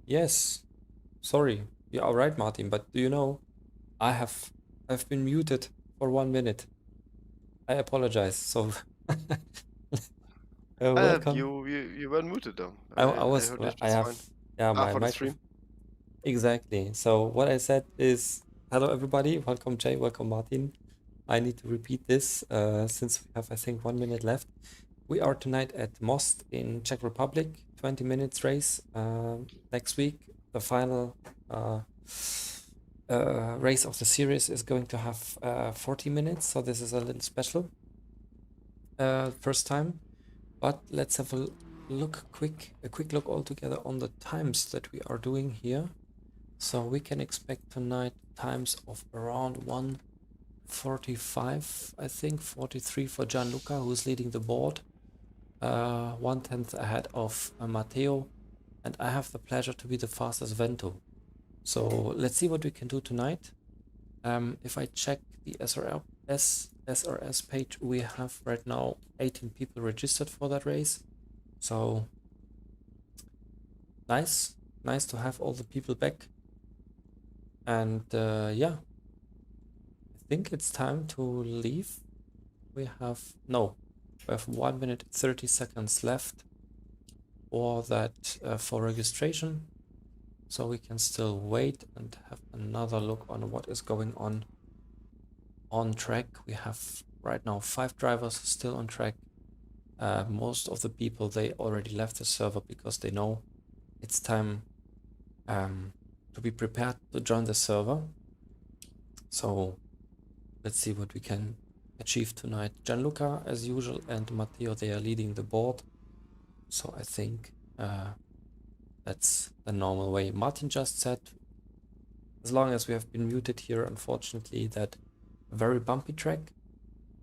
Yes, sorry. You are right, Martin, but do you know I've been muted for 1 minute. I apologize. So welcome. You were muted though. I I was heard it I just have fine. yeah, Ah, my for the stream. microphone. Exactly. So what I said is hello everybody, welcome Jay, welcome Martin. I need to repeat this since we have I think 1 minute left. We are tonight at Most in Czech Republic, 20 minutes race. Next week, the final uh, race of the series is going to have 40 minutes, so this is a little special first time. But let's have a quick look all together on the times that we are doing here. So we can expect tonight times of around 1:45, I think 43 for Gianluca, who's leading the board. 1/10 ahead of Matteo, and I have the pleasure to be the fastest Vento. So let's see what we can do tonight. If I check the SRS page, we have right now 18 people registered for that race. So nice to have all the people back. And yeah, I think it's time to leave. We have 1 minute 30 seconds left for that for registration. So we can still wait and have another look on what is going on track. We have right now 5 drivers still on track. Most of the people, they already left the server because they know it's time to be prepared to join the server. So let's see what we can achieve tonight. Gianluca, as usual, and Matteo, they are leading the board. So I think that's the normal way. Martin just said, as long as we have been muted here, unfortunately, that very bumpy track.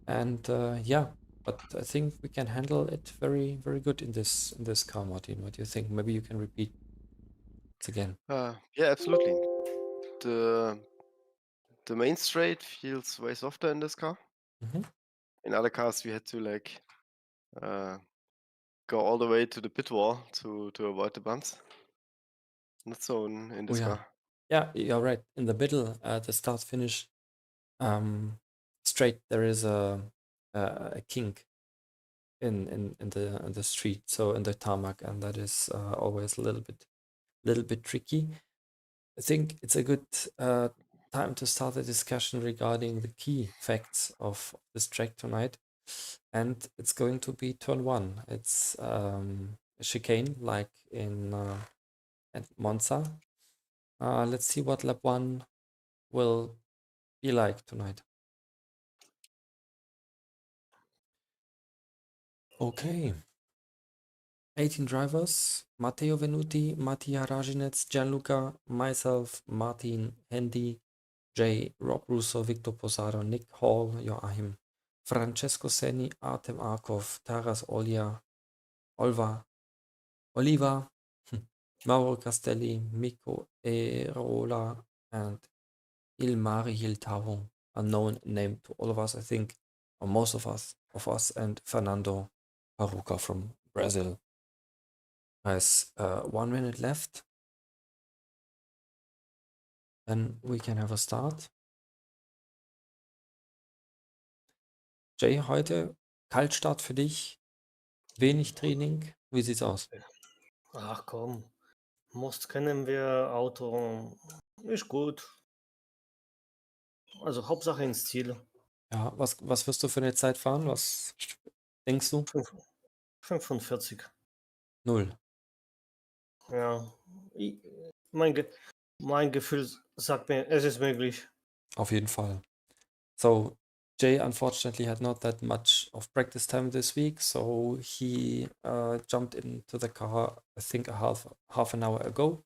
And yeah, but I think we can handle it very, very good in this car, Martin. What do you think? Maybe you can repeat it again. Yeah, absolutely. The the main straight feels way softer in this car. Mhm. In other cars, we had to like go all the way to the pit wall to avoid the bumps. Not so in Oh this yeah, car. yeah, you're right. In the middle, the start finish straight, there is a kink in the street, so in the tarmac, and that is always a little bit tricky. I think it's a good time to start a discussion regarding the key facts of this track tonight. And it's going to be turn one. It's a chicane like in at Monza. Let's see what lap one will be like tonight. Okay. 18 drivers: Matteo Venuti, Mattia Raginets, Gianluca, myself, Martin, Hendy, Jay, Rob Russo, Victor Posado, Nick Hall, Joachim, Francesco Seni, Artem Arkov, Taras Olja, Oliva, Mauro Castelli, Mikko Erola, and Ilmari Hiltao, a known name to all of us, I think, or most of us, and Fernando Paruca from Brazil. Has 1 minute left. Then we can have a start. Jay, heute Kaltstart für dich, wenig Training. Wie sieht's aus? Ach komm, Most kennen wir, Auto ist gut. Also Hauptsache ins Ziel. Ja, was wirst du für eine Zeit fahren? Was denkst du? 45. 0. Ja, i- mein, Ge mein Gefühl sagt mir, es ist möglich. Auf jeden Fall. So Jay unfortunately had not that much of practice time this week, so he jumped into the car, I think half an hour ago.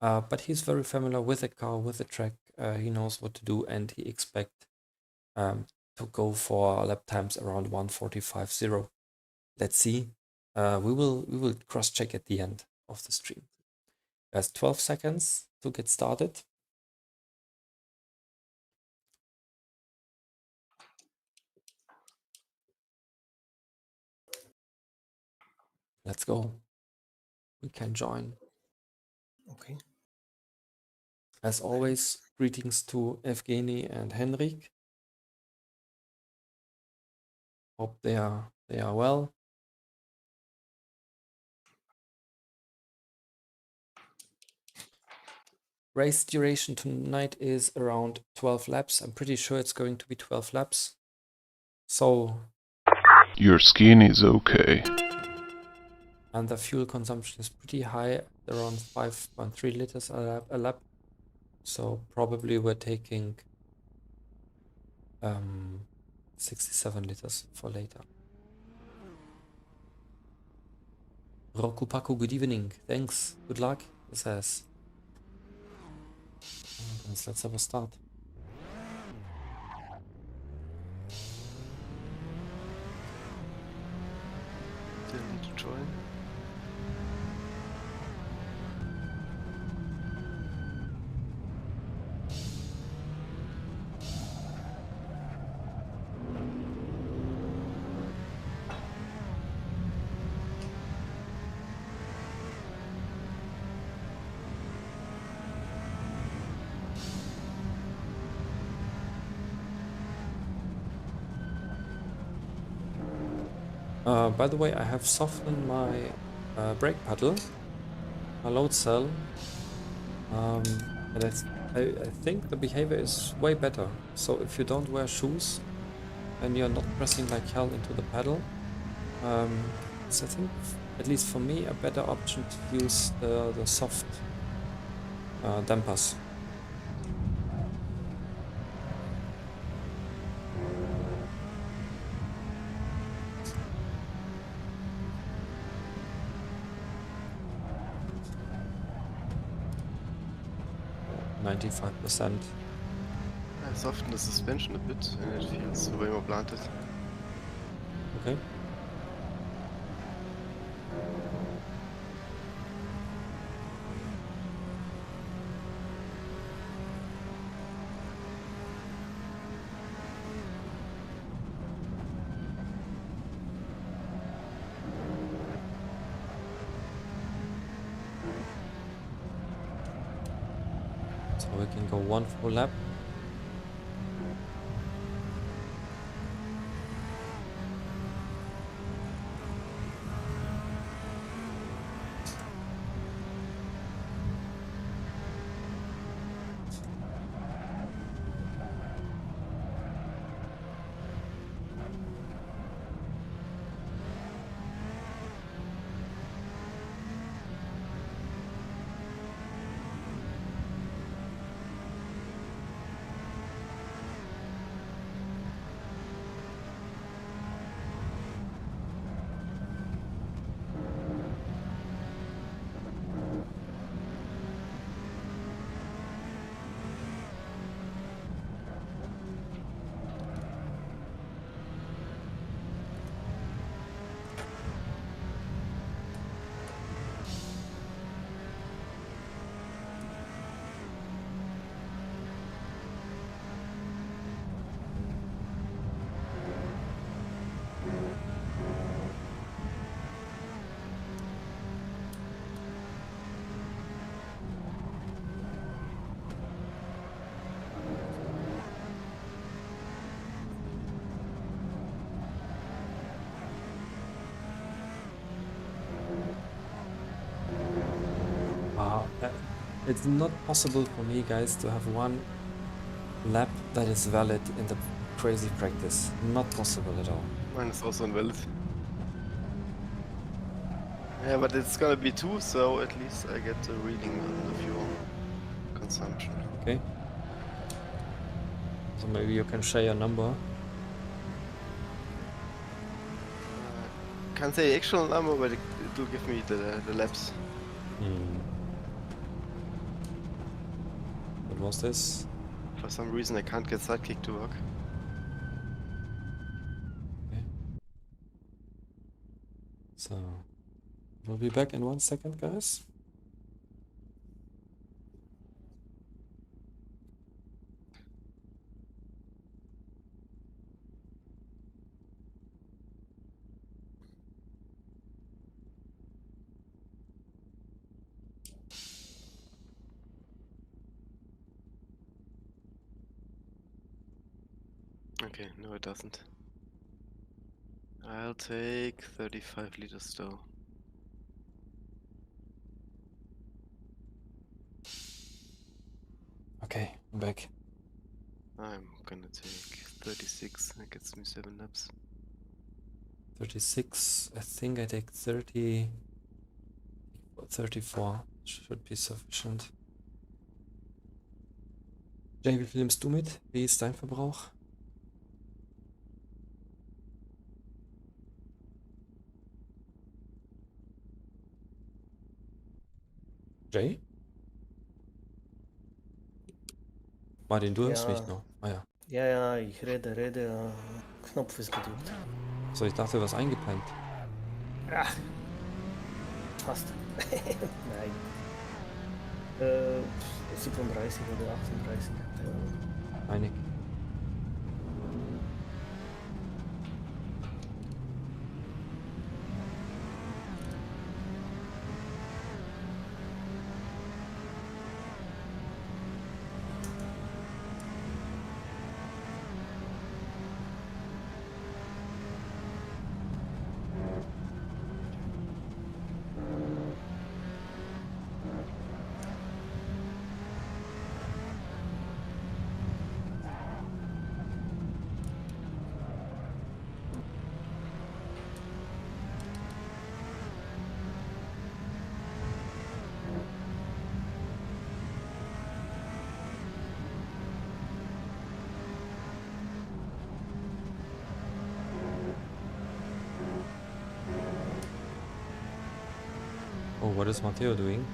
But he's very familiar with the car, with the track. He knows what to do, and he expect to go for lap times around 1:45.0. Let's see. We will cross check at the end of the stream. There's 12 seconds to get started. Let's go. We can join. Okay. As always, greetings to Evgeny and Henrik. Hope they are well. Race duration tonight is around 12 laps. I'm pretty sure it's going to be 12 laps. So, Your skin is okay. and the fuel consumption is pretty high, around 5.3 liters a lap. So probably we're taking 67 liters for later. Rokupaku, good evening. Thanks. Good luck. It says. Let's have a start. Still need to join. By the way, I have softened my brake pedal, my load cell, and I think the behavior is way better. So if you don't wear shoes and you're not pressing like hell into the pedal, it's, I think, at least for me, a better option to use the soft dampers. Oh, 95%. I soften the suspension a bit and it feels way more planted. Okay. So we can go one full lap. It's not possible for me, guys, to have one lap that is valid in the crazy practice. Not possible at all. Mine is also invalid. Yeah, but it's gonna be 2, so at least I get a reading on the fuel consumption. Okay. So maybe you can share your number. Can't say the actual number, but it will give me the laps. What was this? For some reason I can't get sidekick to work. Okay. So we'll be back in 1 second, guys. Okay, no it doesn't. I'll take 35 liters though. Okay, I'm back. I'm gonna take 36, that gets me 7 laps. 36. I think I take 30. 34 should be sufficient. Jay, wie viel nimmst du mit? Wie ist dein Verbrauch? Jay? Martin, du hörst mich Ja, noch. Ah ja. ja, ich rede. Knopf ist gedrückt. So, ich dachte, du hast eingepennt. Ach, fast. Nein. 37 oder 38. Einig. Oh, what is Matteo doing?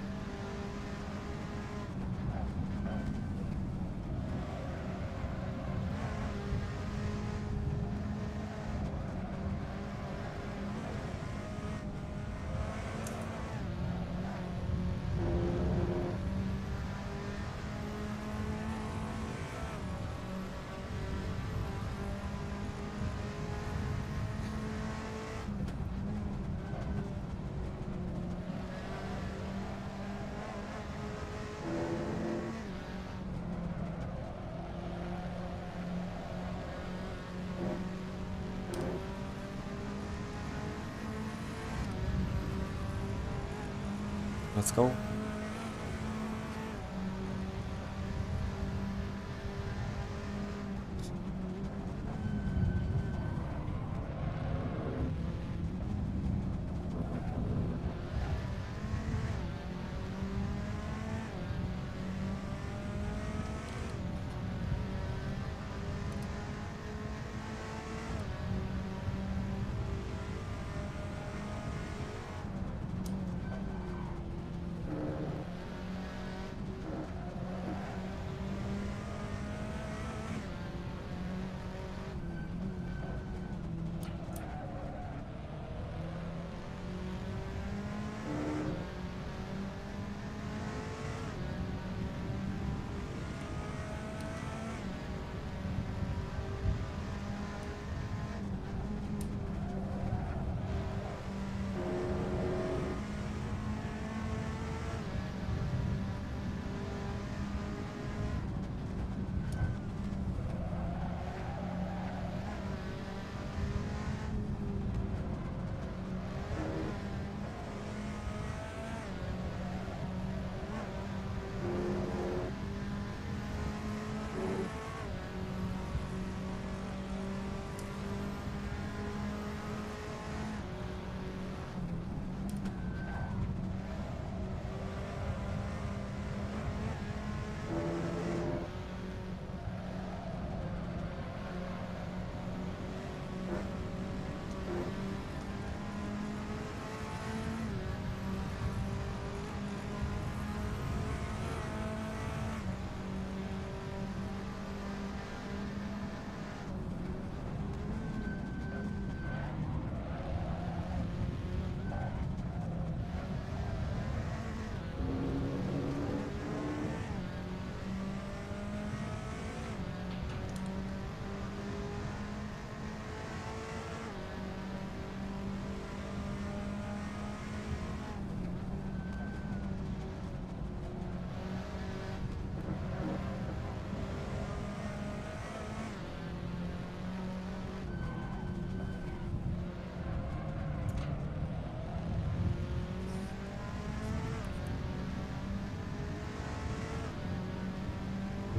Let's go.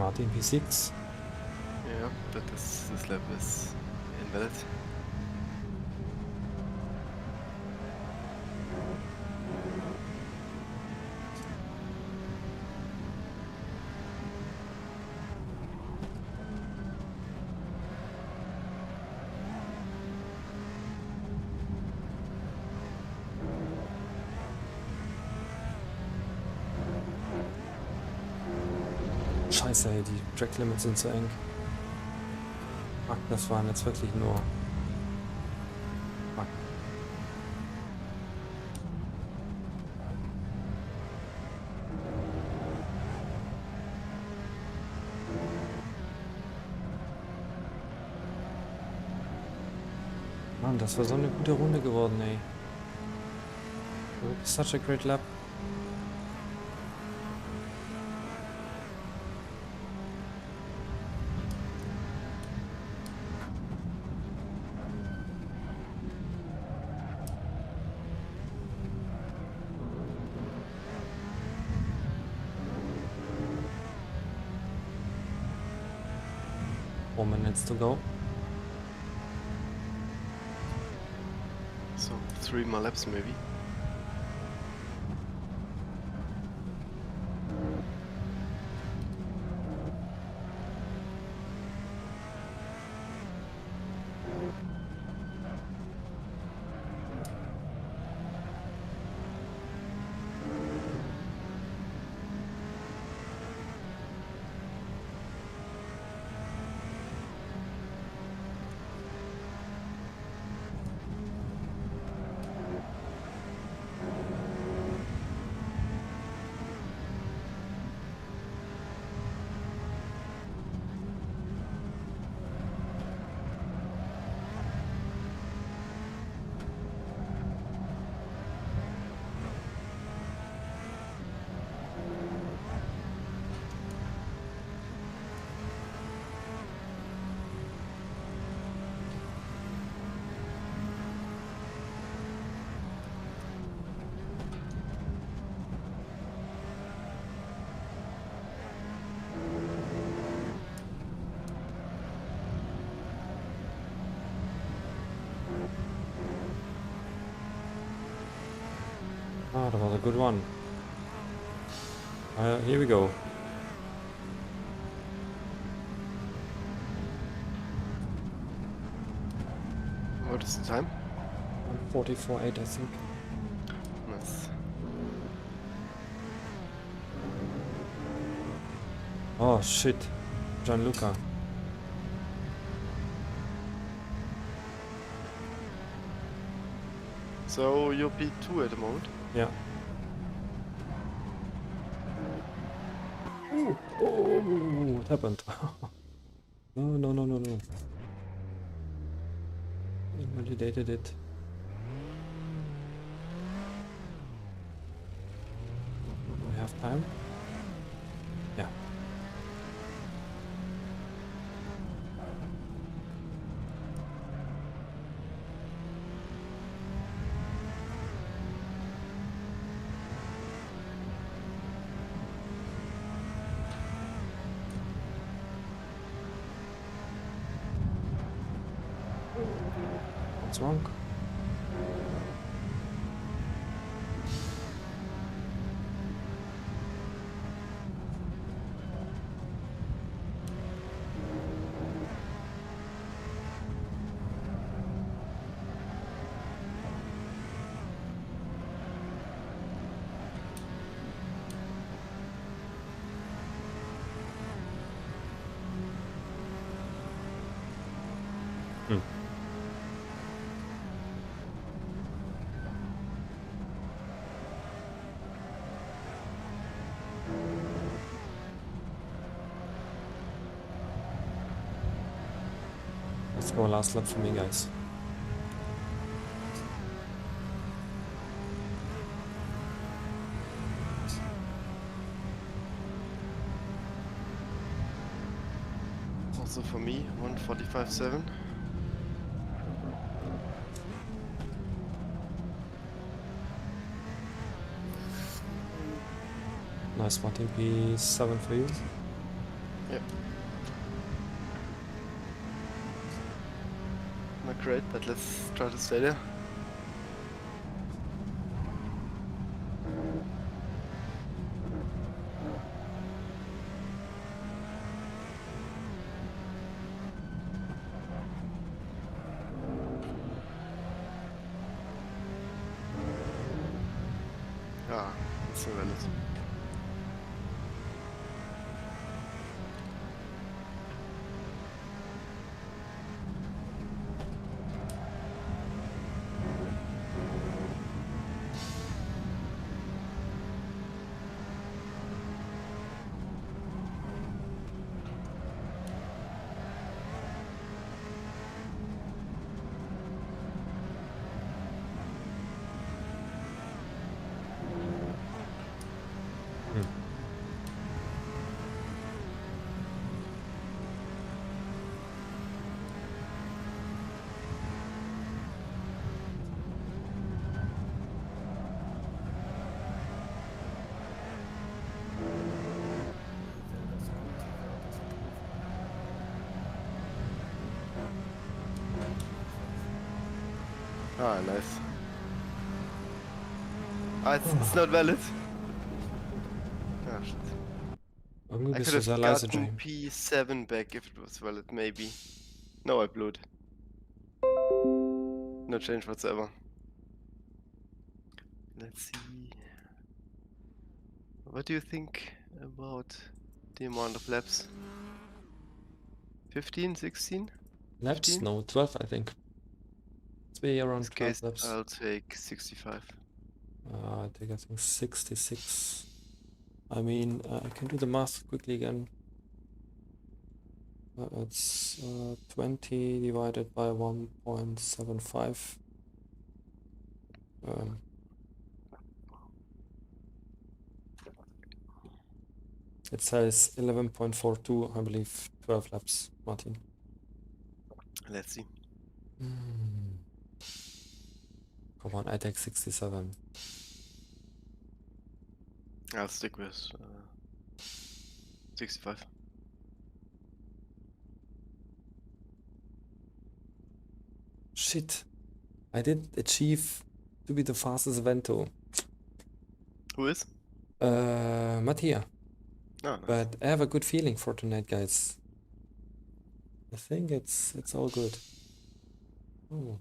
Martin P6. Yeah, but this lap is invalid. Scheiße, ey, die Track Limits sind zu eng. Fuck, das waren jetzt wirklich nur... Fuck. Mann, das war so eine gute Runde geworden, ey. Such a great lap. Four minutes to go. So 3 more laps maybe. Ah, that was a good one. Here we go. What is the time? 44.8, I think. Nice. Oh shit, Gianluca. So you're P2 at the moment? Yeah. Oh, what happened? No. Invalidated it. We have time? Yeah. What's wrong? Let's go last lap for me, guys. Also for me, 1:45.7. Nice Martin P7 for you. Yep. Not great, but let's try to stay there. Ah, that's so valid. Ah, nice. Ah, it's not valid. Ah, shit. Irgendwie I bist could du have sehr leise, gotten Jay. P7 back if it was valid, maybe. No, I blew it. No change whatsoever. Let's see. What do you think about the amount of laps? 15, 16? Laps? 15? No, 12, I think. It's be In around this 12 case, laps. I'll take 65. I think 66. I mean, I can do the math quickly again. It's 20 divided by 1.75. It says 11.42, I believe, 12 laps, Martin. Let's see. Come on, I take 67. I'll stick with 65. Shit. I did achieve to be the fastest Vento. Who is? Mattia. Oh, nice. But I have a good feeling for tonight, guys. I think it's all good. Oh.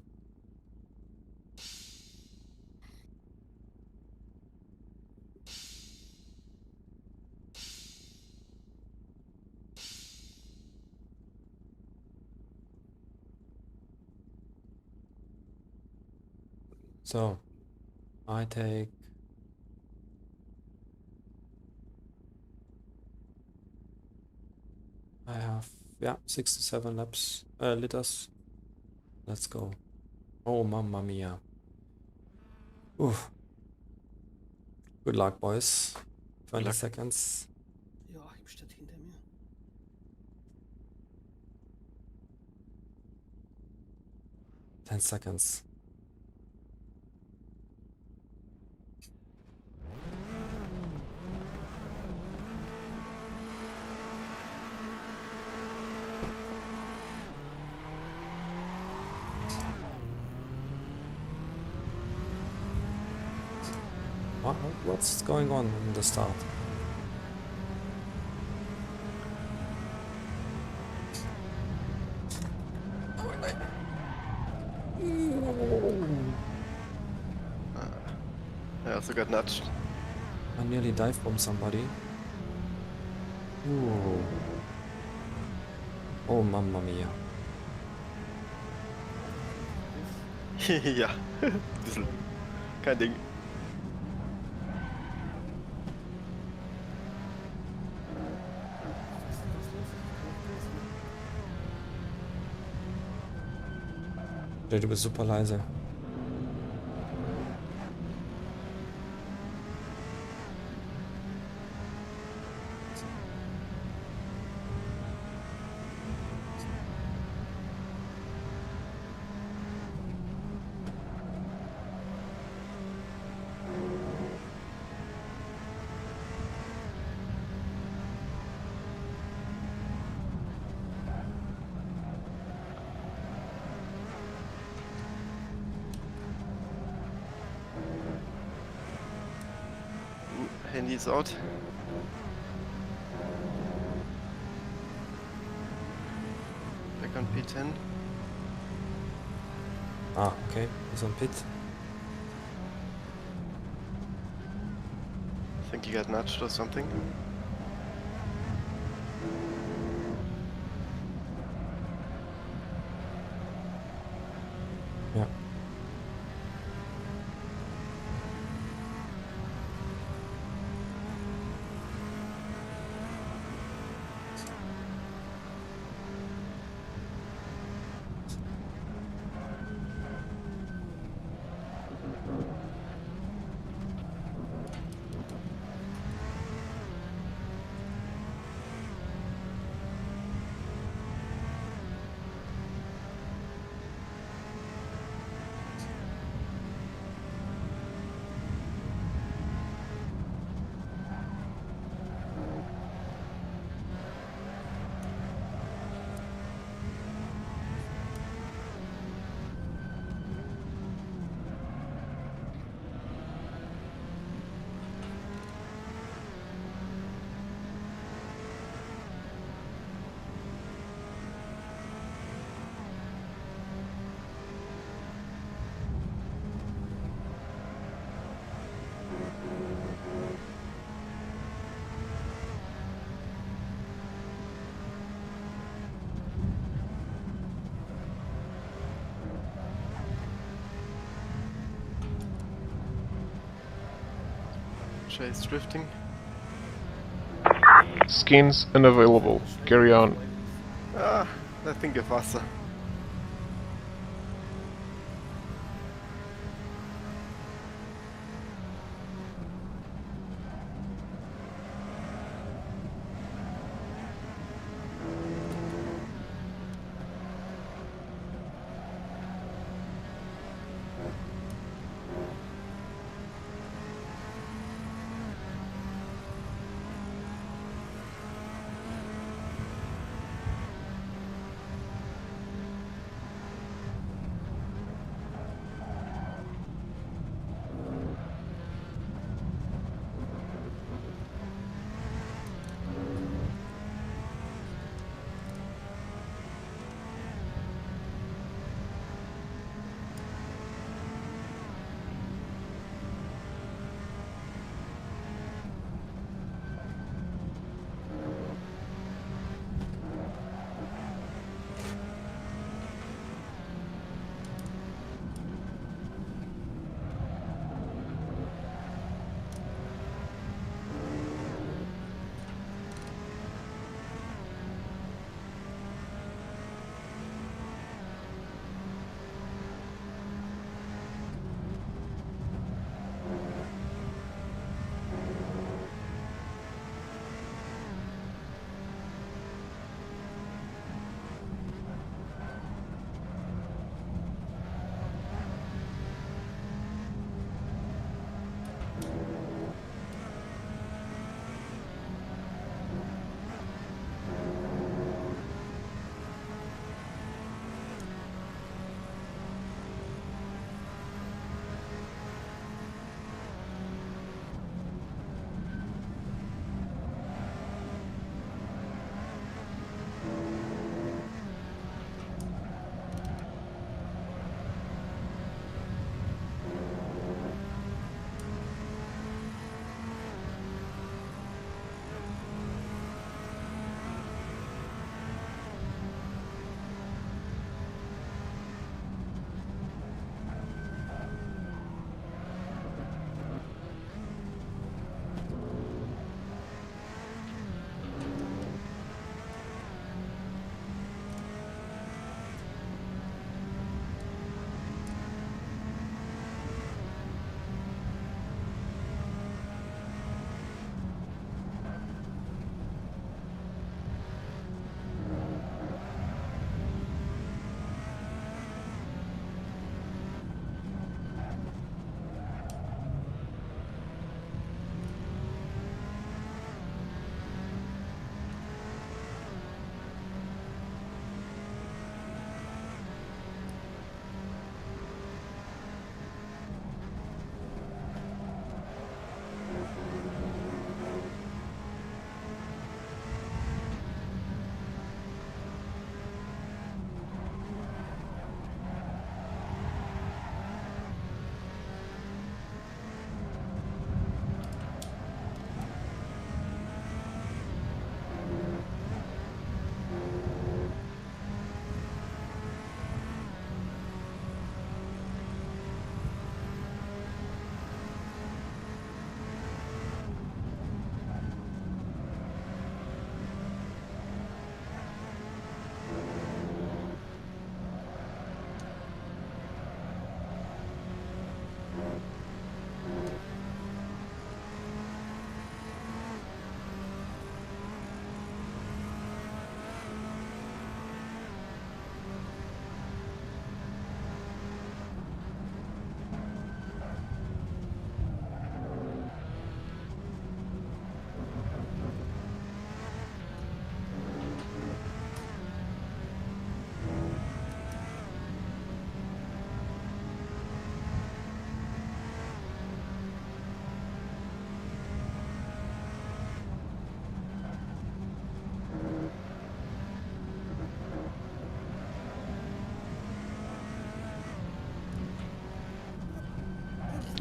So, I take I have, yeah, 67 laps, liters. Let's go. Oh, mamma mia. Oof. Good luck, boys. 20 luck. seconds. Joachim steht hinter mir. 10 seconds. What's going on in the start? I also got nudged. I nearly dive bombed somebody. Ooh. Oh, mamma mia. Ja, bisschen. Kein Ding. Jay, du bist super leise. Handy is out. Back on P10. Ah, okay. He's on pit. I think he got nudged or something. Yeah. Chase drifting. Skins unavailable. Carry on. Ah, I think of Wasser.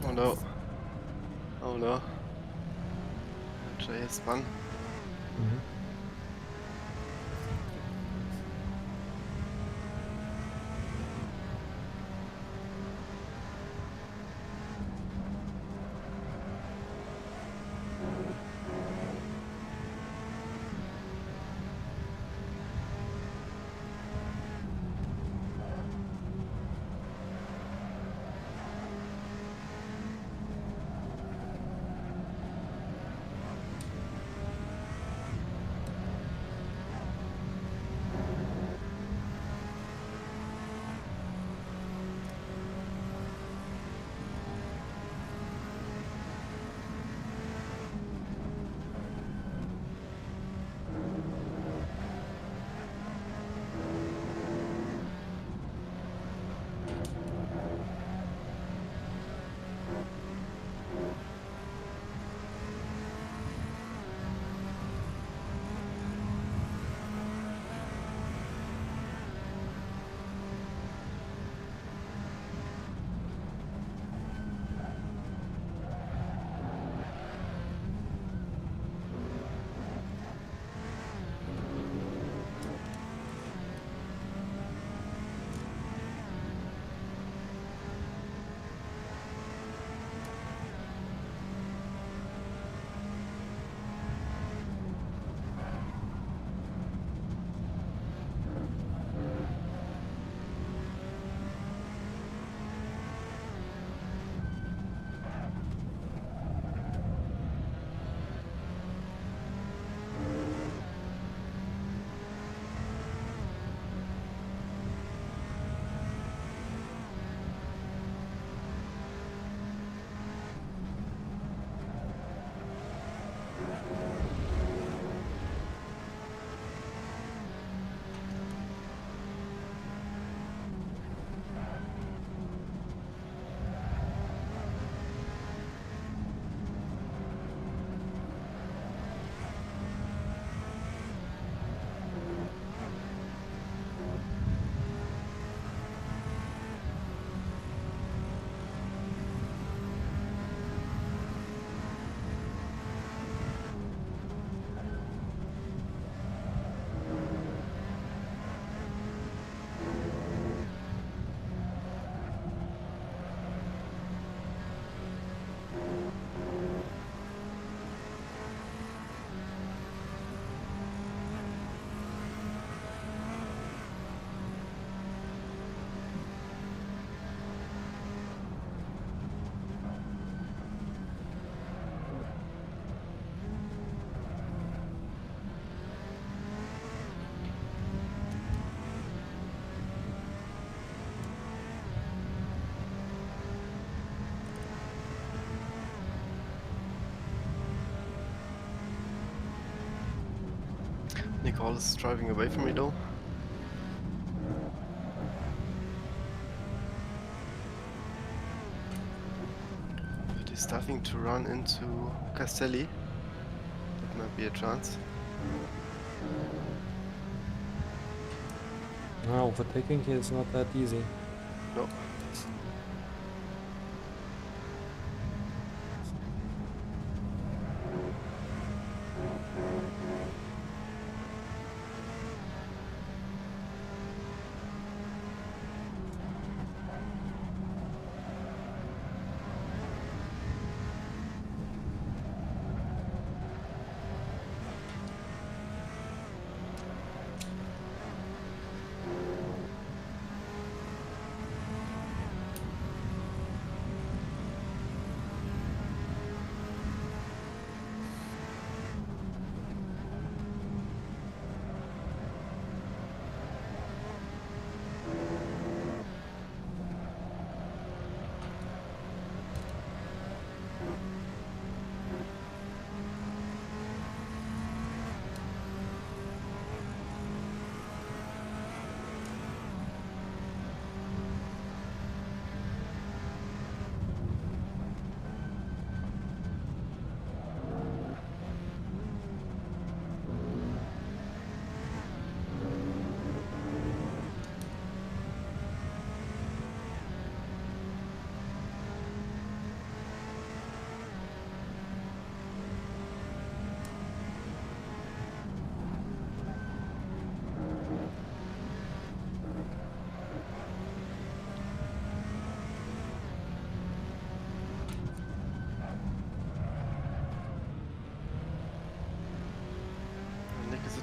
Oh no. Oh no. Jay has spun. Mhm. Nicole is driving away from me though. But he's starting to run into Castelli. That might be a chance. No, overtaking here is not that easy. No.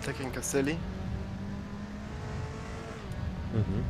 attacking Castelli. Mm-hmm.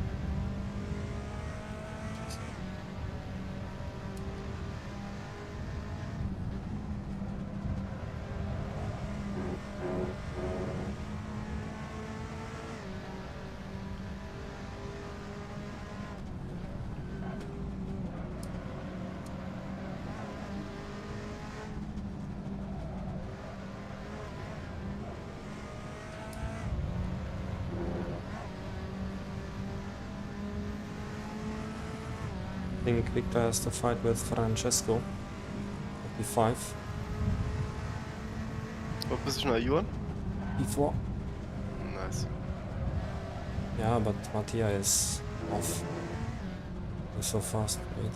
I think Victor has to fight with Francesco. B5. What position are you on? B4. Nice. Yeah, but Mattia is off. He's so fast. Wait.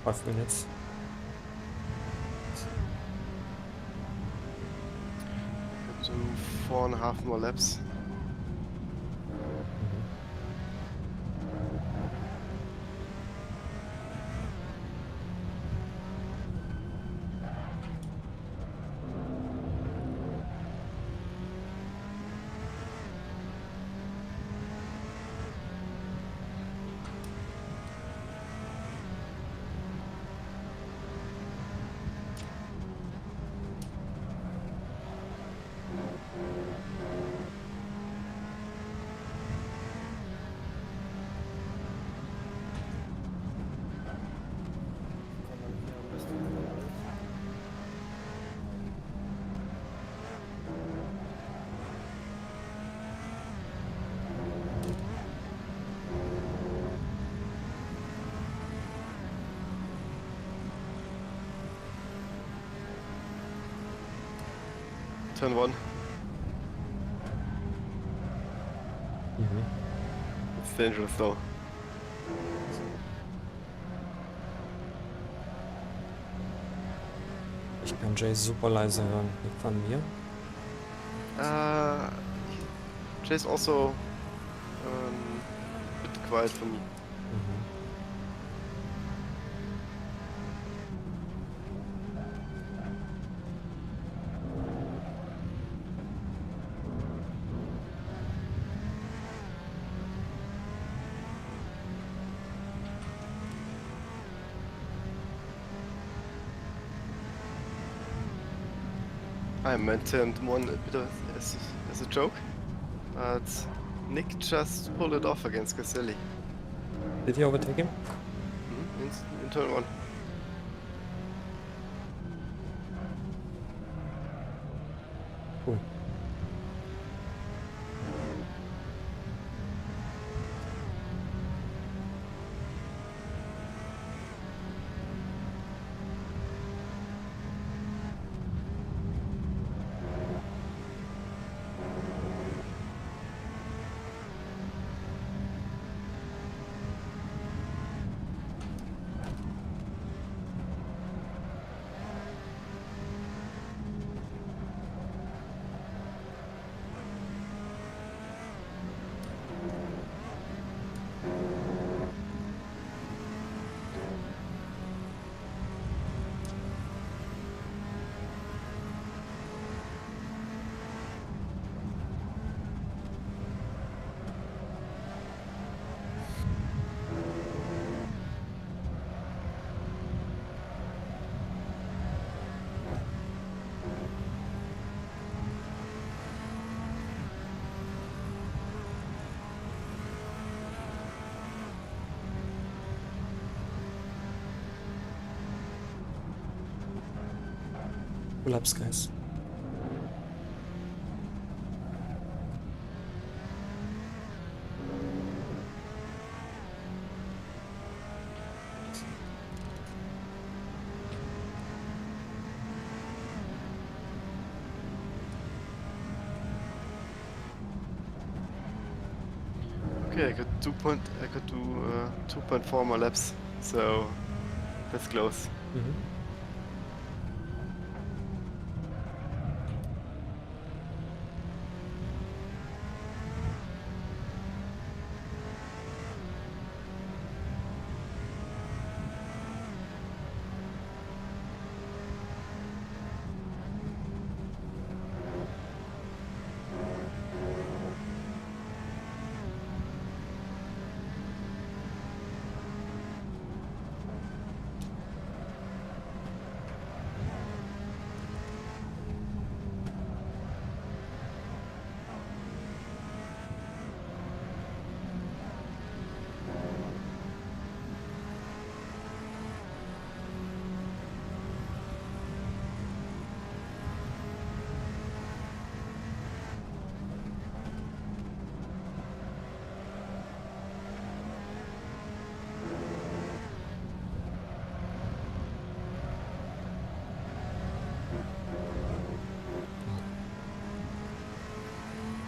Five minutes. Do 4.5 more laps. Turn 1. Mhm. It's dangerous though. Ich kann Jay super leise hören. Liegt an mir. Jay's also a bit quiet for me. Mhm. I meant turn 1 a bit as a joke, but Nick just pulled it off against Castelli. Did he overtake him? In turn 1. Cool. Pull ups, guys. Okay, I could do 2.4 more laps, so that's close. Mhm.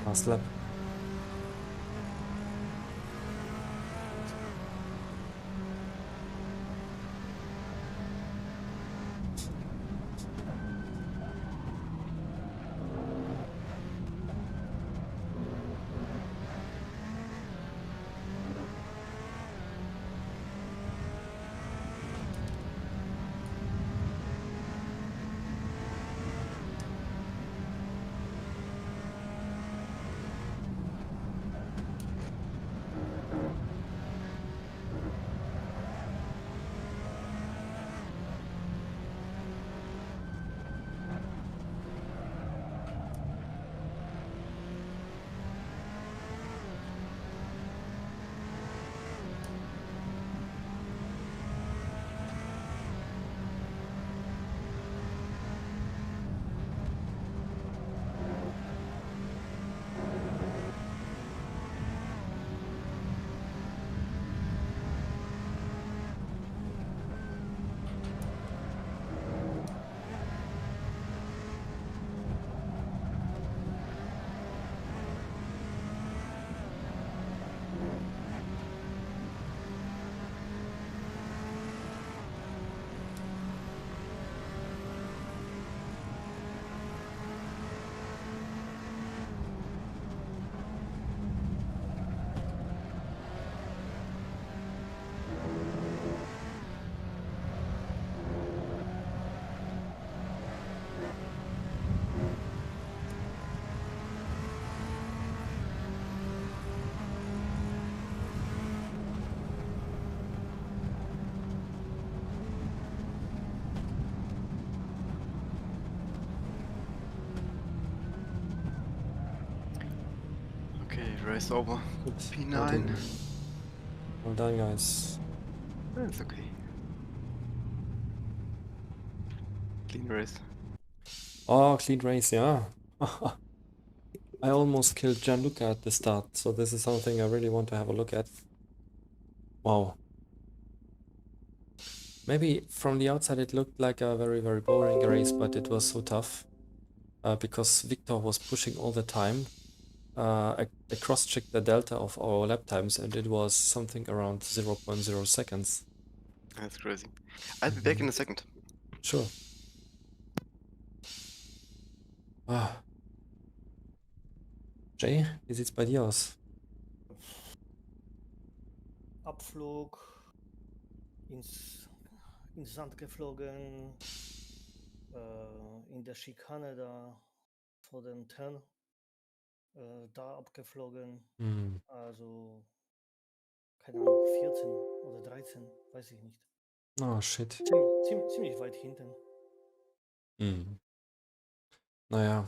Last lap. Okay, race over. Good. Well P9. done. Well done, guys. That's okay. Clean race. Oh, clean race, yeah. I almost killed Gianluca at the start, so this is something I really want to have a look at. Wow. Maybe from the outside it looked like a very, very boring race, but it was so tough because Victor was pushing all the time. I cross-checked the delta of our lap times and it was something around 0.0 seconds. That's crazy. I'll be back in a second. Sure. Ah, Jay, wie sieht's bei dir aus? Abflug, ins Sand geflogen, in der Schikane da vor dem Turn da abgeflogen. Hm. Also, keine Ahnung, 14 oder 13, weiß ich nicht. Oh, shit. Ziemlich weit hinten. Hm. Naja.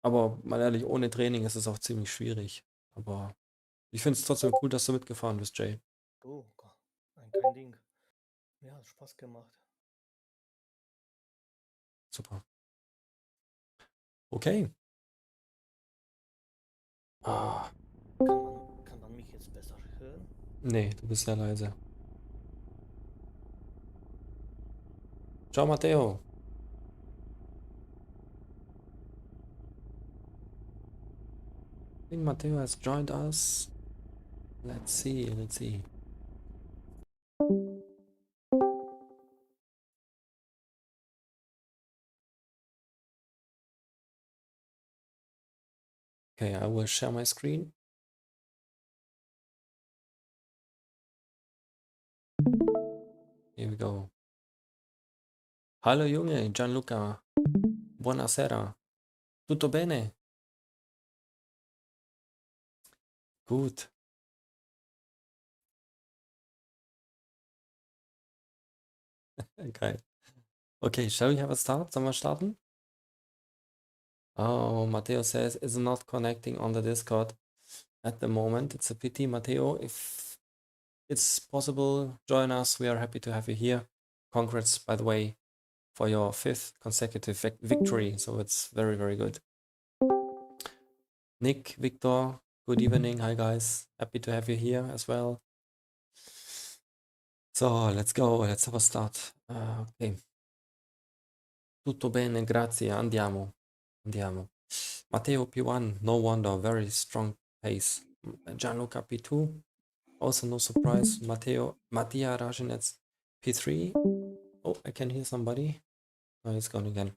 Aber mal ehrlich, ohne Training ist es auch ziemlich schwierig. Aber ich finde es trotzdem cool, dass du mitgefahren bist, Jay. Oh, kein Ding. Ja, hat Spaß gemacht. Super. Okay. Ah, Kann man mich jetzt besser hören? nee, du bist sehr leise. Ciao, Matteo. think Matteo has joined us. Let's see, let's see. Okay, I will share my screen. Here we go. Hallo Junge, Gianluca. Buonasera. Tutto bene? Gut. Geil. Okay, shall we have a start? Sollen wir starten? Oh, Matteo says it's not connecting on the Discord at the moment. It's a pity, Matteo. If it's possible, join us. We are happy to have you here. Congrats, by the way, for your 5th consecutive victory. So it's very, very good. Nick, Victor, good evening. Hi, guys. Happy to have you here as well. So let's go. Let's have a start. Okay. Tutto bene, grazie. Andiamo. Andiamo. Matteo P1, no wonder, very strong pace. Gianluca P2, also no surprise. Mattia Rajanets P3. Oh, I can hear somebody. Oh, he's gone again.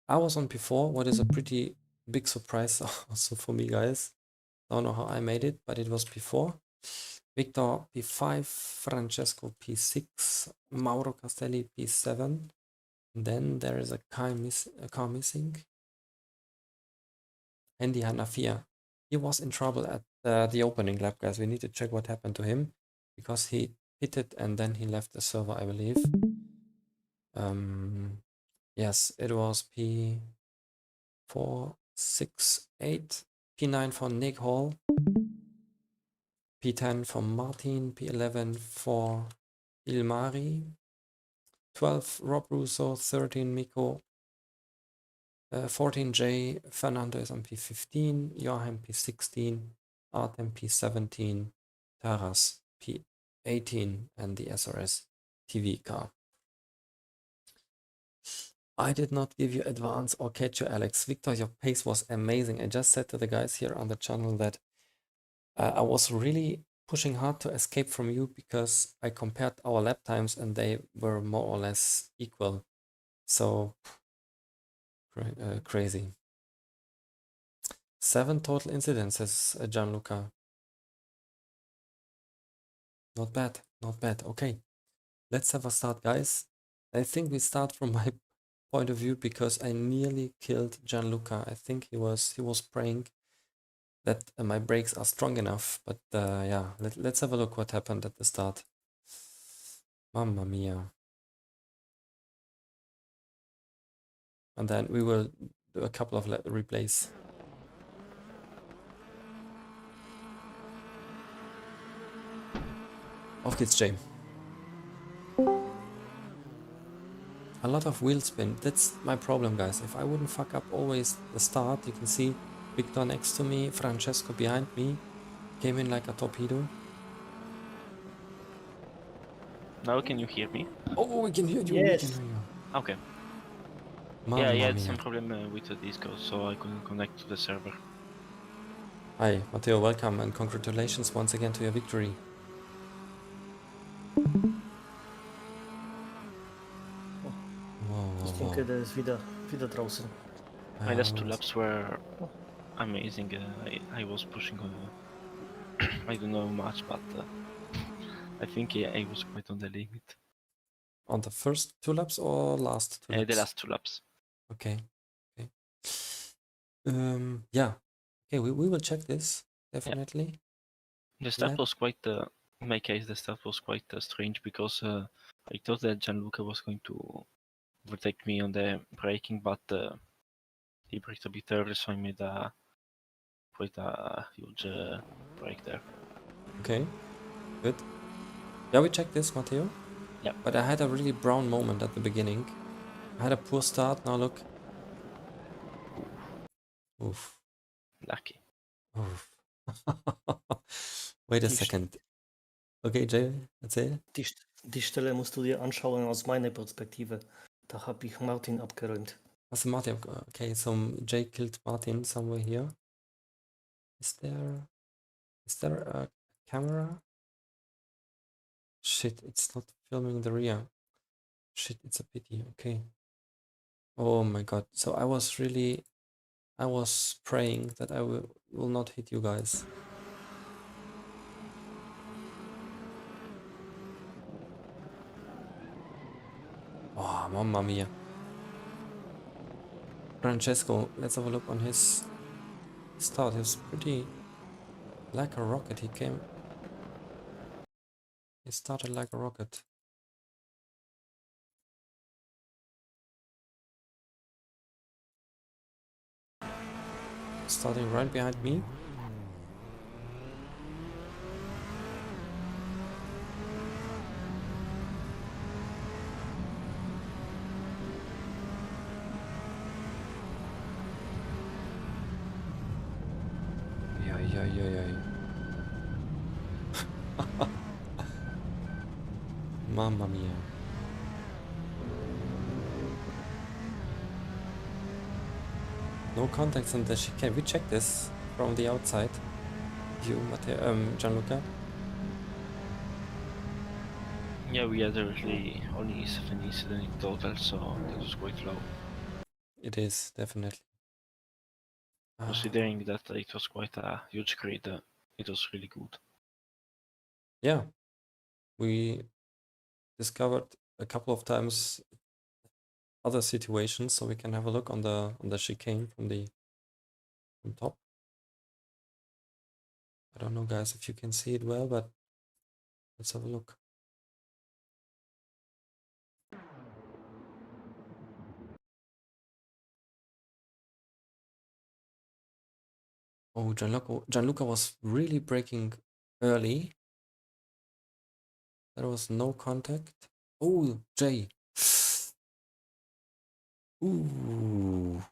I was on P4, what is a pretty big surprise also for me, guys. Don't know how I made it, but it was P4. Victor P5, Francesco P6, Mauro Castelli P7. Then there is a car missing. Andy Hanafia. He was in trouble at the opening lap, guys. We need to check what happened to him because he hit it and then he left the server, I believe. Yes, it was P4, 6, 8, P9 for Nick Hall, P10 for Martin, P11 for Ilmari, 12 Rob Russo, 13 Miko, 14 J, Fernando is on P15, Joachim P16, Artem P17, Taras P18, and the SRS TV car. I did not give you advance or catch you, Alex. Victor, your pace was amazing. I just said to the guys here on the channel that I was really pushing hard to escape from you because I compared our lap times and they were more or less equal. So crazy. 7 total incidents, says Gianluca. Not bad, not bad. Okay, let's have a start, guys. I think we start from my point of view because I nearly killed Gianluca. I think he was praying that my brakes are strong enough. But yeah, let's have a look what happened at the start. Mamma mia. And then we will do a couple of replays. Auf geht's, Jay. A lot of wheel spin. That's my problem, guys. If I wouldn't fuck up always the start, you can see Victor next to me, Francesco behind me, came in like a torpedo. Now can you hear me? Oh, we can hear you. Yes. We can hear you. Okay. Mamma Yeah, I had mia. some problem with the Discord, so I couldn't connect to the server. Hi, Matteo, welcome and congratulations once again to your victory. Ich denke, der ist wieder draußen. My last 2 laps were amazing. I was pushing on, I don't know much, but I think I was quite on the limit. On the first 2 laps or last 2 laps? The last 2 laps. Okay. Okay. Yeah. Okay, we will check this definitely. The start Lap. was quite, in my case, the start was quite strange because I thought that Gianluca was going to overtake me on the braking, but he braked a bit early, so I made quite a huge break there. Okay, good. Yeah, we checked this, Matteo. Yeah. But I had a really brown moment at the beginning. I had a poor start. Now look. Oof. Lucky. Oof. Wait a Die second. Okay, Jay, erzähl. Die Stelle musst du dir anschauen aus meiner Perspektive. Da habe ich Martin abgeräumt. Hast du Martin? Okay, so Jay killed Martin somewhere here. Is there a camera? Shit, it's not filming the rear. Shit, it's a pity. Okay. Oh my god. So I was praying that I will not hit you guys. Oh, mamma mia. Francesco, let's have a look on his start. He was pretty like a rocket. He started like a rocket. Starting right behind me. Yeah. Mamma mia. No contacts in the chicane. We check this from the outside. You, Matteo, Gianluca. Yeah, we had really only 7 incidents in total, so it was quite low. It is definitely. Considering that it was quite a huge grid, it was really good. Yeah, we discovered a couple of times other situations, so we can have a look on the chicane from top. I don't know, guys, if you can see it well, but let's have a look. Oh, Gianluca was really braking early. There was no contact. Oh, Jay. Ooh.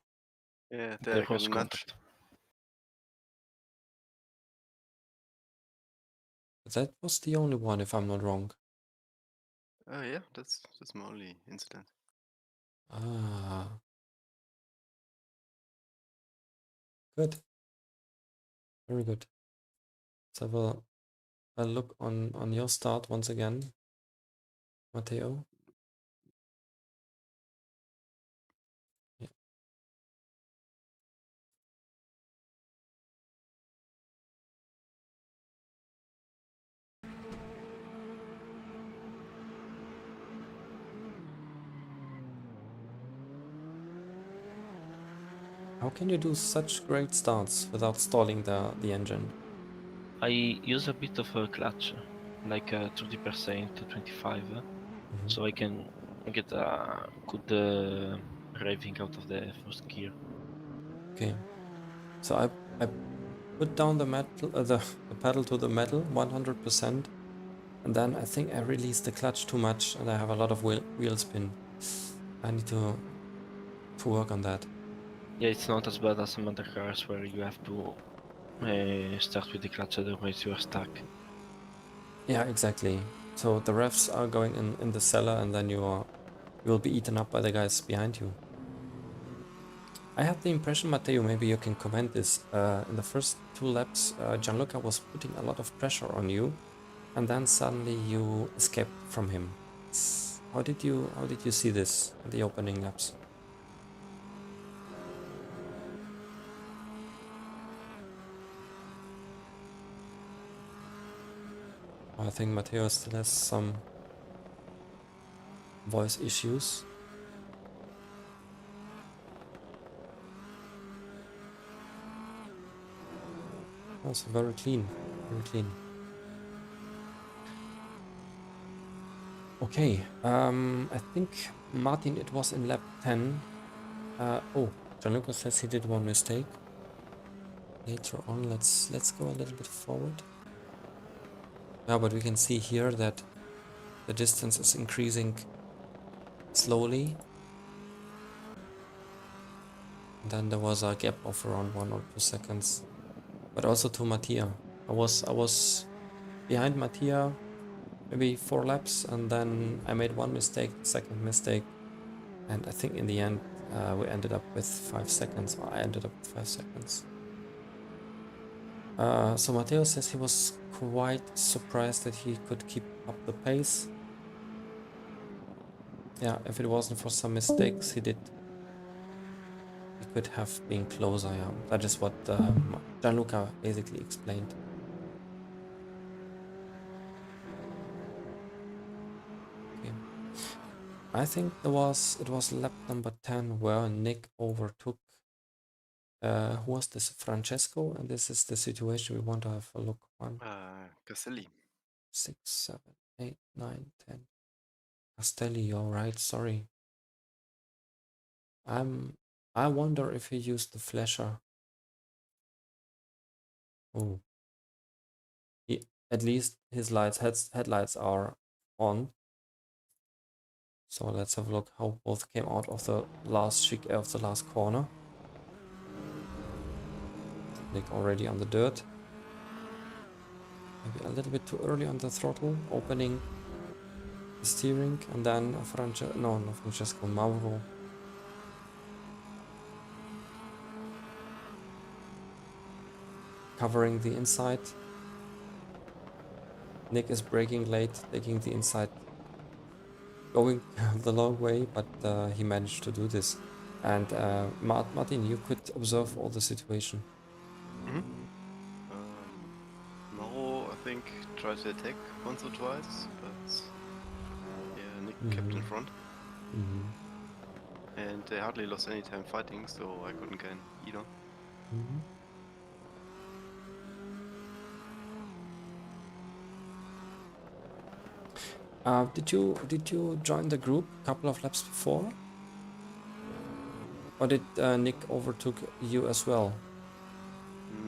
Yeah, There I got was a nudge. contact. That was the only one, if I'm not wrong. Oh yeah, that's my only incident. Ah. Good. Very good. Let's have a look on your start once again, Matteo. Yeah. How can you do such great starts without stalling the engine? I use a bit of a clutch, like 30% to 25, so I can get a good revving out of the first gear. Okay. So I put down the metal the pedal to the metal 100%, and then I think I released the clutch too much and I have a lot of wheel spin. I need to work on that. Yeah, it's not as bad as some other cars where you have to start with the clutch, otherwise you are stuck. Yeah, exactly. So the revs are going in the cellar, and then you will be eaten up by the guys behind you. I had the impression, Matteo, maybe you can comment this. In the first 2 laps, Gianluca was putting a lot of pressure on you, and then suddenly you escaped from him. How did you see this in the opening laps? I think Matteo still has some voice issues. Also very clean, very clean. Okay, I think Martin, it was in lap 10. Oh, Gianluca says he did one mistake. Later on, let's go a little bit forward. Yeah, but we can see here that the distance is increasing slowly. And then there was a gap of around 1 or 2 seconds. But also to Mattia. I was behind Mattia maybe 4 laps, and then I made one mistake, second mistake. And I think in the end we ended up with 5 seconds, or I ended up with 5 seconds. So Matteo says he was quite surprised that he could keep up the pace. Yeah, if it wasn't for some mistakes he did, he could have been closer. Yeah, that is what Gianluca basically explained. Okay, I think it was lap number 10 where Nick overtook. Who was this? Francesco, and this is the situation we want to have a look on. Caselli. 6, 7, 8, 9, 10. Castelli, you're right, sorry. I wonder if he used the flasher. Oh. At least his headlights are on. So let's have a look how both came out of the last corner. Nick already on the dirt. Maybe a little bit too early on the throttle, opening the steering, and then Francesco, Mauro. Covering the inside. Nick is braking late, taking the inside, going the long way, but he managed to do this. And Martin, you could observe all the situation. Mauro, I think, tried to attack once or twice, but yeah, Nick kept in front. And they hardly lost any time fighting, so I couldn't get in either. Did you join the group a couple of laps before? Or did Nick overtook you as well?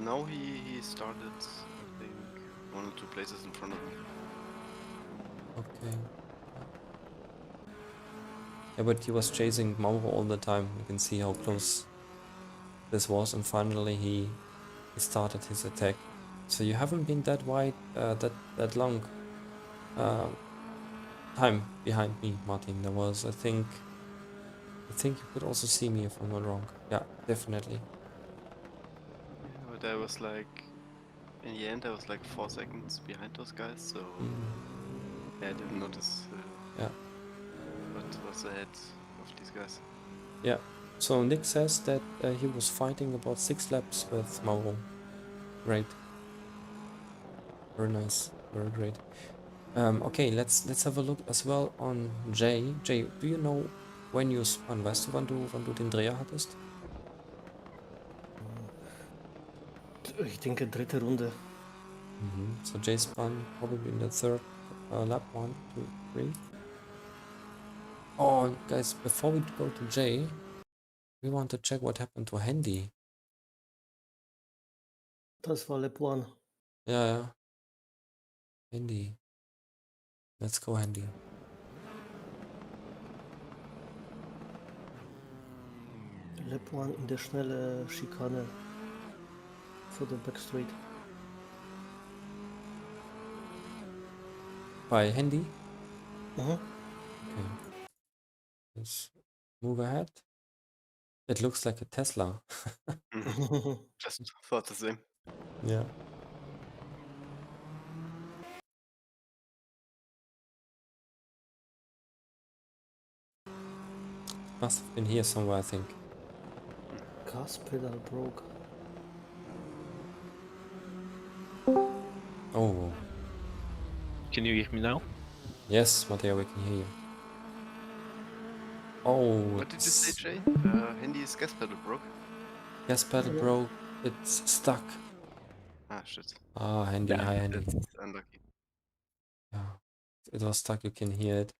No, he started, I think, 1 or 2 places in front of me. Okay. Yeah, but he was chasing Mauro all the time. You can see how close this was, and finally he started his attack. So you haven't been that wide, that long time behind me, Martin. There was, I think you could also see me if I'm not wrong. Yeah, definitely. Yeah, but I was like, in the end, I was like 4 seconds behind those guys, so yeah, I didn't notice what was ahead of these guys. Yeah. So Nick says that he was fighting about 6 laps with Mauro. Great. Very nice. Very great. Okay, let's have a look as well on Jay. Jay, do you know when you spun? Weißt du, wann du den Dreher hattest? Ich denke, dritte Runde. So Jay spun probably in the third lap. 1, 2, 3. Oh, guys, before we go to Jay, we want to check what happened to Handy. Das war Lap 1. Yeah. Handy. Let's go, Handy. Lap 1 in der schnelle Schikane for the back straight. By Handy? Mhm. Okay. Let's move ahead. It looks like a Tesla. Just thought the same. Yeah. Must have been here somewhere, I think. Gas pedal broke. Oh. Can you hear me now? Yes, Matteo, we can hear you. Oh, What did you say, Jay? Handy's gas pedal broke? Gas pedal broke. It's stuck. Ah, shit. Ah, Handy, Yeah, hi, Handy. That's unlucky. Yeah, it was stuck. You can hear it.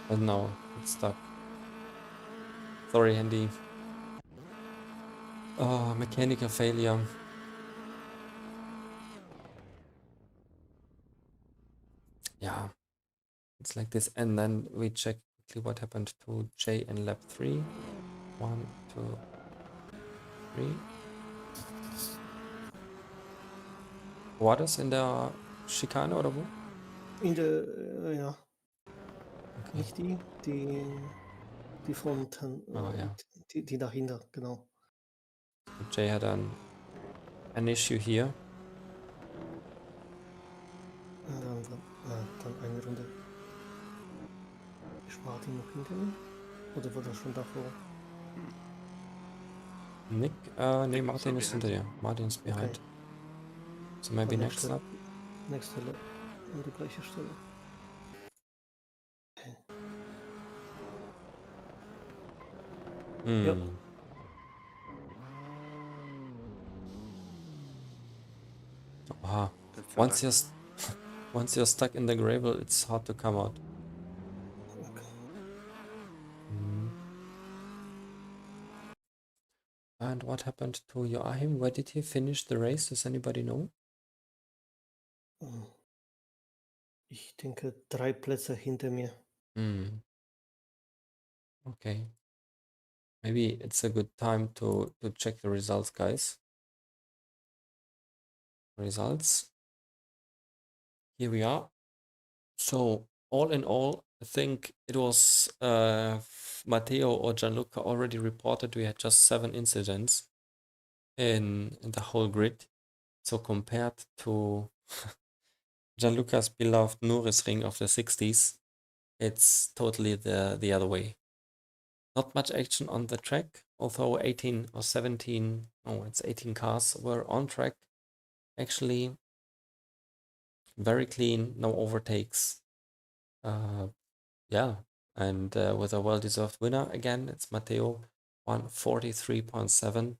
But now it's stuck. Sorry, Handy. Oh, mechanical failure. Yeah, it's like this. And then we check quickly what happened to Jay in lap 3. 1, 2, 3. War das in der Schikane oder wo? In der, ja. Okay. Nicht die, die von ja. die dahinter, genau. Jay had an issue here. Dann eine Runde. Ist Martin noch hinter mir? Oder war das schon davor? Nick, nee, Nick Martin also is hinter behind. dir. Martin's behind. Okay. So maybe Dann next lap. nächste Lap an die gleiche Stelle. Ja. Aha. That's Once luck. you're stuck in the gravel, it's hard to come out. Okay. And what happened to Joachim? Where did he finish the race? Does anybody know? Ich denke 3 Plätze hinter mir. Okay. Maybe it's a good time to check the results, guys. Results. Here we are. So all in all, I think it was Matteo or Gianluca already reported we had just 7 incidents in the whole grid. So compared to Gianluca's beloved Nürburgring of the 60s, it's totally the other way. Not much action on the track, although 18 or 17, no, it's 18 cars were on track. Actually, very clean, no overtakes. Yeah, and with a well-deserved winner again, it's Matteo, 143.7.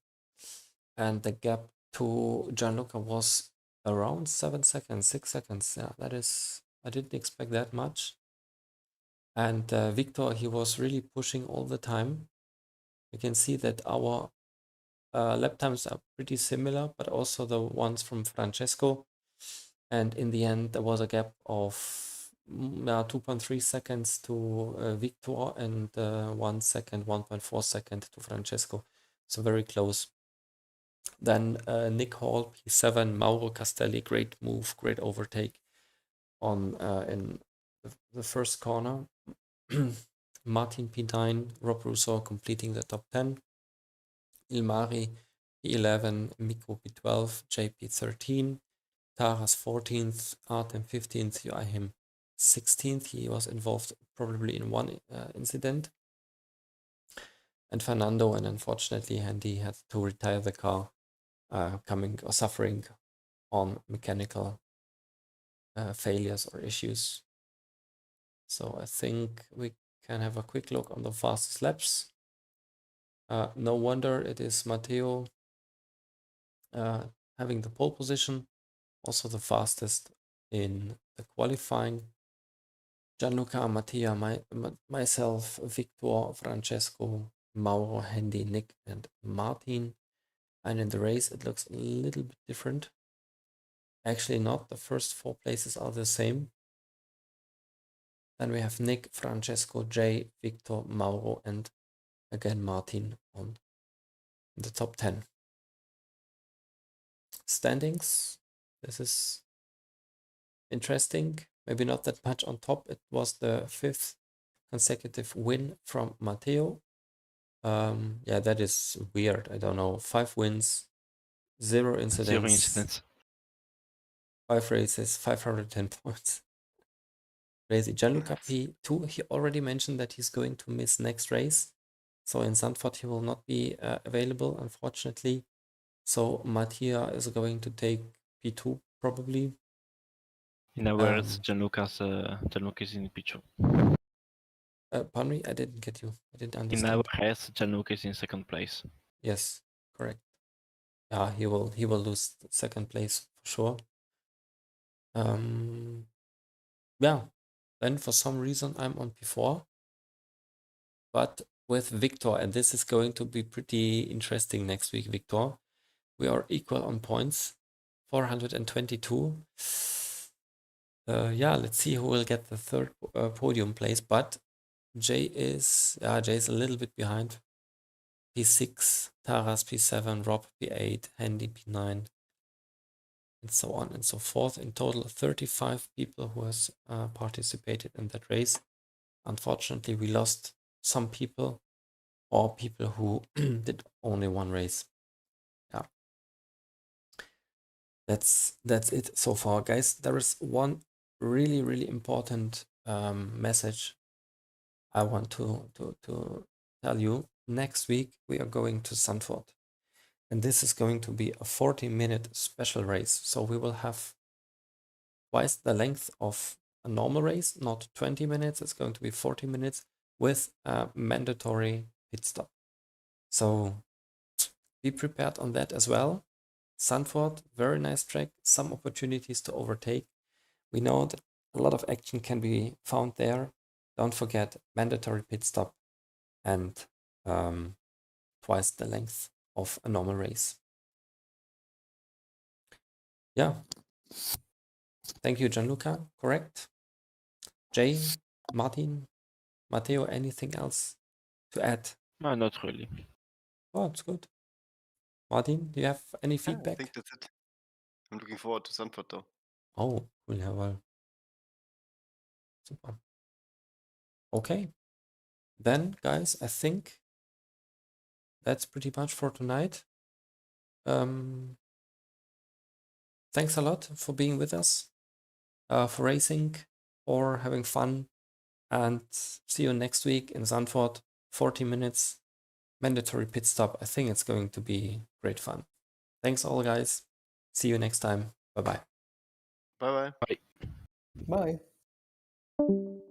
And the gap to Gianluca was around 7 seconds, 6 seconds. Yeah, that is, I didn't expect that much. And Victor, he was really pushing all the time. You can see that our lap times are pretty similar, but also the ones from Francesco. And in the end, there was a gap of 2.3 seconds to Victor and 1 second, 1.4 second to Francesco. So very close. Then Nick Hall, P7, Mauro Castelli, great move, great overtake on in the first corner. Martin P9, Rob Russo completing the top 10. Ilmari P11, Mikko P12, JP 13, Taras 14th, Artem 15th, Joachim 16th. He was involved probably in one incident. And Fernando, and unfortunately, Andy had to retire the car, suffering on mechanical failures or issues. So I think we can have a quick look on the fastest laps. No wonder it is Matteo having the pole position, also the fastest in the qualifying. Gianluca, Mattia, myself, Victor, Francesco, Mauro, Handy, Nick, and Martin. And in the race, it looks a little bit different. Actually not, the first 4 places are the same. Then we have Nick, Francesco, Jay, Victor, Mauro, and again Martin on the top 10. Standings, this is interesting. Maybe not that much on top. It was the 5th consecutive win from Matteo. Yeah, that is weird. I don't know. 5 wins, 0 incidents. 0 incidents. 5 races, 510 points. Crazy. Gianluca P2, he already mentioned that he's going to miss next race. So in Zandvoort, he will not be available, unfortunately. So Mattia is going to take P2 probably. In other words, Gianluca is in P2. Pardon me, I didn't get you. I didn't understand. In our heads, Gianluca is in 2nd place. Yes, correct. Yeah, he will lose 2nd place for sure. Yeah, then for some reason I'm on P4. But with Victor, and this is going to be pretty interesting next week, Victor. We are equal on points, 422. Yeah, let's see who will get the 3rd podium place. But Jay is a little bit behind. P6, Taras P7, Rob P8, Handy P9, and so on and so forth. In total, 35 people who has participated in that race. unfortunately, we lost some people or people who did only one race. Yeah. That's it so far, guys. There is one really, really important message I want to tell you. Next week, we are going to Zandvoort. And this is going to be a 40-minute special race. So we will have twice the length of a normal race, not 20 minutes. It's going to be 40 minutes with a mandatory pit stop. So be prepared on that as well. Zandvoort, very nice track, some opportunities to overtake. We know that a lot of action can be found there. Don't forget mandatory pit stop and twice the length of a normal race. Yeah. Thank you, Gianluca. Correct. Jay, Martin, Matteo, anything else to add? No, not really. Oh, it's good. Martin, do you have any I feedback? think that's it. I'm looking forward to Zandvoort though. Oh, cool. Yeah, well. Super. Okay. Then, guys, I think that's pretty much for tonight. Thanks a lot for being with us, for racing, for having fun, and see you next week in Zandvoort. 40 minutes, mandatory pit stop. I think it's going to be great fun. Thanks all, guys. See you next time. Bye-bye. Bye bye. Bye. Bye.